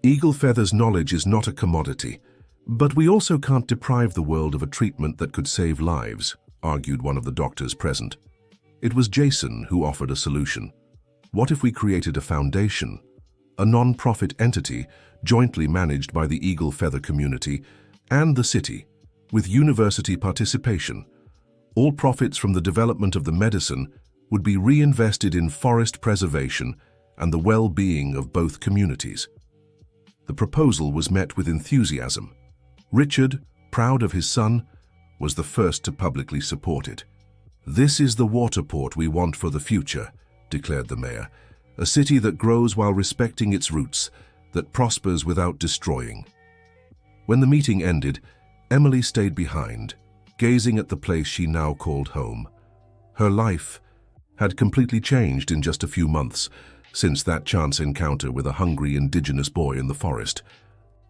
"Eagle Feather's knowledge is not a commodity, but we also can't deprive the world of a treatment that could save lives," argued one of the doctors present. It was Jason who offered a solution. "What if we created a foundation, a non-profit entity jointly managed by the Eagle Feather community and the city, with university participation? All profits from the development of the medicine would be reinvested in forest preservation and the well-being of both communities." The proposal was met with enthusiasm. Richard, proud of his son, was the first to publicly support it. "This is the waterport we want for the future," declared the mayor. "A city that grows while respecting its roots, that prospers without destroying." When the meeting ended, Emily stayed behind, gazing at the place she now called home. Her life had completely changed in just a few months since that chance encounter with a hungry Indigenous boy in the forest.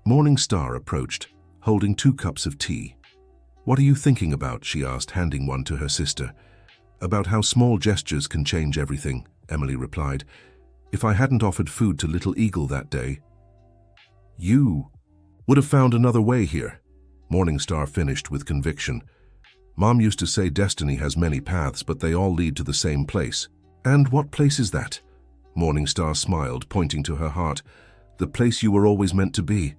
Morningstar approached, holding 2 cups of tea. "What are you thinking about?" she asked, handing one to her sister. "About how small gestures can change everything," Emily replied. "If I hadn't offered food to Little Eagle that day, you would have found another way here," Morningstar finished with conviction. "Mom used to say destiny has many paths, but they all lead to the same place." "And what place is that?" Morningstar smiled, pointing to her heart. "The place you were always meant to be."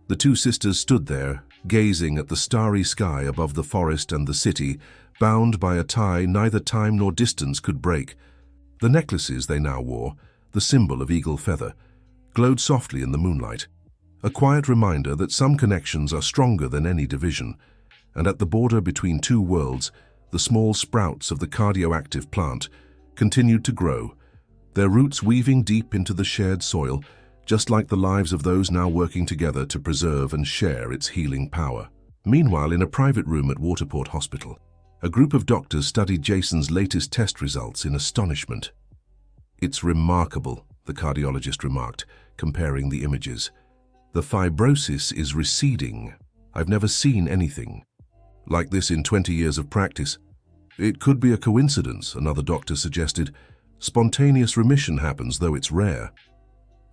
The 2 sisters stood there, gazing at the starry sky above the forest and the city, bound by a tie neither time nor distance could break. The necklaces they now wore, the symbol of Eagle Feather, glowed softly in the moonlight, a quiet reminder that some connections are stronger than any division. And at the border between 2 worlds, the small sprouts of the cardioactive plant continued to grow, their roots weaving deep into the shared soil, just like the lives of those now working together to preserve and share its healing power. Meanwhile, in a private room at Waterport Hospital, a group of doctors studied Jason's latest test results in astonishment. "It's remarkable," the cardiologist remarked, comparing the images. "The fibrosis is receding. I've never seen anything like this in 20 years of practice." "It could be a coincidence," another doctor suggested. "Spontaneous remission happens, though it's rare."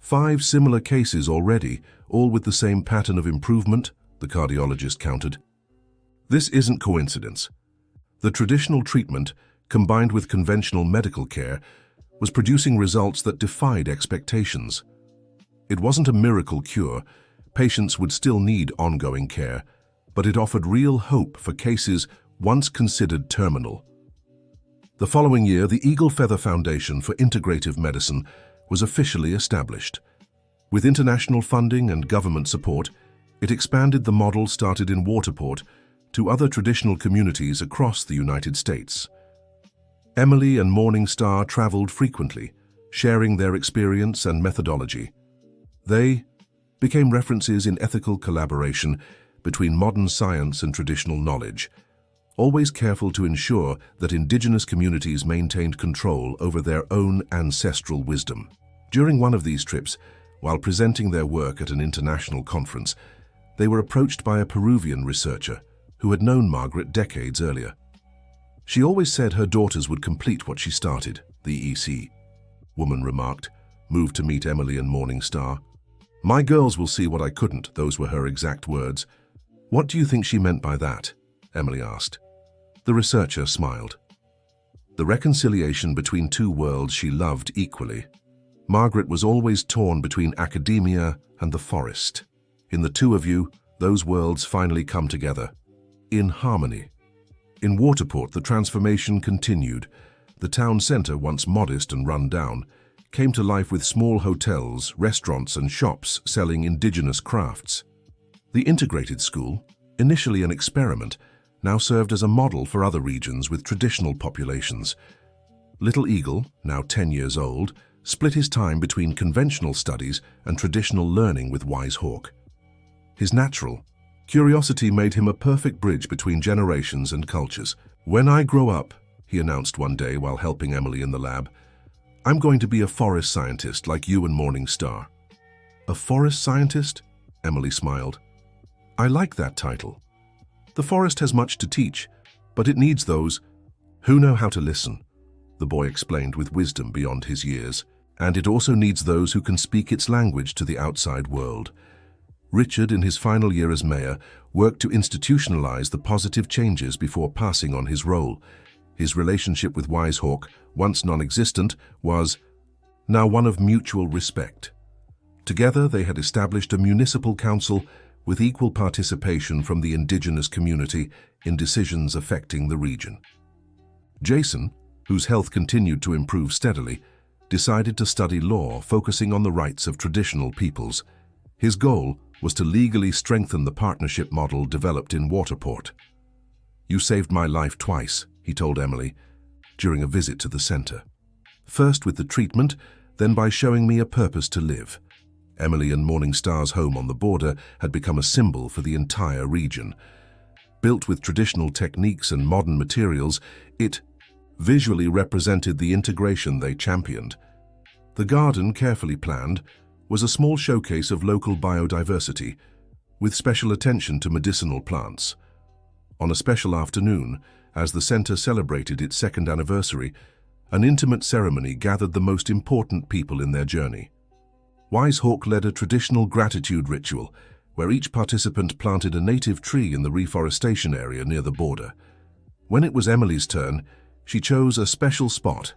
5 similar cases already, all with the same pattern of improvement, the cardiologist countered. This isn't coincidence. The traditional treatment, combined with conventional medical care, was producing results that defied expectations. It wasn't a miracle cure. Patients would still need ongoing care, but it offered real hope for cases once considered terminal. The following year, the Eagle Feather Foundation for Integrative Medicine was officially established. With international funding and government support, it expanded the model started in Waterport to other traditional communities across the United States. Emily and Morning Star traveled frequently, sharing their experience and methodology. They became references in ethical collaboration between modern science and traditional knowledge, always careful to ensure that Indigenous communities maintained control over their own ancestral wisdom. During one of these trips, while presenting their work at an international conference, they were approached by a Peruvian researcher who had known Margaret decades earlier. "She always said her daughters would complete what she started," the EC woman remarked, moved to meet Emily and Morning Star. "My girls will see what I couldn't," those were her exact words. "What do you think she meant by that?" Emily asked. The researcher smiled. "The reconciliation between 2 worlds she loved equally. Margaret was always torn between academia and the forest. In the 2 of you, those worlds finally come together, in harmony." In Waterport, the transformation continued. The town centre, once modest and run down, came to life with small hotels, restaurants and shops selling Indigenous crafts. The integrated school, initially an experiment, now served as a model for other regions with traditional populations. Little Eagle, now 10 years old, split his time between conventional studies and traditional learning with Wise Hawk. His natural curiosity made him a perfect bridge between generations and cultures. "When I grow up," he announced one day while helping Emily in the lab, "I'm going to be a forest scientist like you and Morning Star." "A forest scientist?" Emily smiled. "I like that title. The forest has much to teach, but it needs those who know how to listen," the boy explained with wisdom beyond his years. "And it also needs those who can speak its language to the outside world." Richard, in his final year as mayor, worked to institutionalize the positive changes before passing on his role. His relationship with Wise Hawk, once non-existent, was now one of mutual respect. Together, they had established a municipal council with equal participation from the Indigenous community in decisions affecting the region. Jason, whose health continued to improve steadily, decided to study law, focusing on the rights of traditional peoples. His goal was to legally strengthen the partnership model developed in Waterport. "You saved my life twice," he told Emily, during a visit to the center. "First with the treatment, then by showing me a purpose to live." Emily and Morning Star's home on the border had become a symbol for the entire region. Built with traditional techniques and modern materials, it visually represented the integration they championed. The garden, carefully planned, was a small showcase of local biodiversity, with special attention to medicinal plants. On a special afternoon, as the center celebrated its 2nd anniversary, an intimate ceremony gathered the most important people in their journey. Wise Hawk led a traditional gratitude ritual, where each participant planted a native tree in the reforestation area near the border. When it was Emily's turn, she chose a special spot,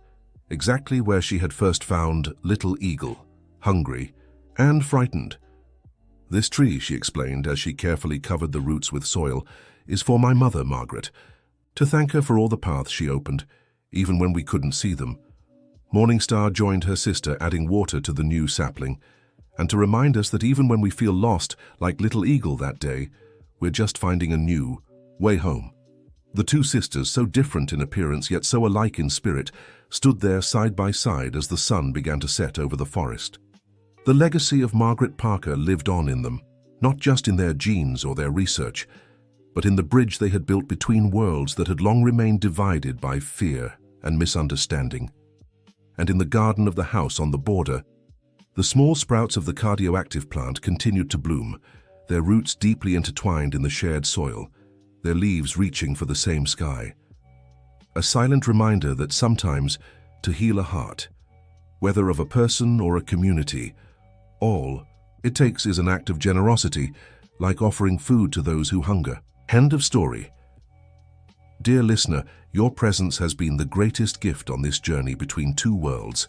exactly where she had first found Little Eagle, hungry and frightened. "This tree," she explained as she carefully covered the roots with soil, "is for my mother, Margaret, to thank her for all the paths she opened, even when we couldn't see them." Morning Star joined her sister, adding water to the new sapling, and to remind us that even when we feel lost, like Little Eagle that day, we're just finding a new way home. The 2 sisters, so different in appearance yet so alike in spirit, stood there side by side as the sun began to set over the forest. The legacy of Margaret Parker lived on in them, not just in their genes or their research, but in the bridge they had built between worlds that had long remained divided by fear and misunderstanding. And in the garden of the house on the border, the small sprouts of the cardioactive plant continued to bloom, their roots deeply intertwined in the shared soil, their leaves reaching for the same sky. A silent reminder that sometimes, to heal a heart, whether of a person or a community, all it takes is an act of generosity, like offering food to those who hunger. End of story. Dear listener, your presence has been the greatest gift on this journey between two worlds.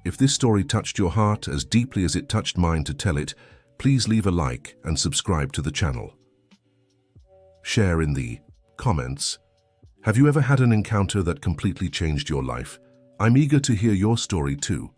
If this story touched your heart as deeply as it touched mine to tell it, please leave a like and subscribe to the channel. Share in the comments. Have you ever had an encounter that completely changed your life? I'm eager to hear your story too.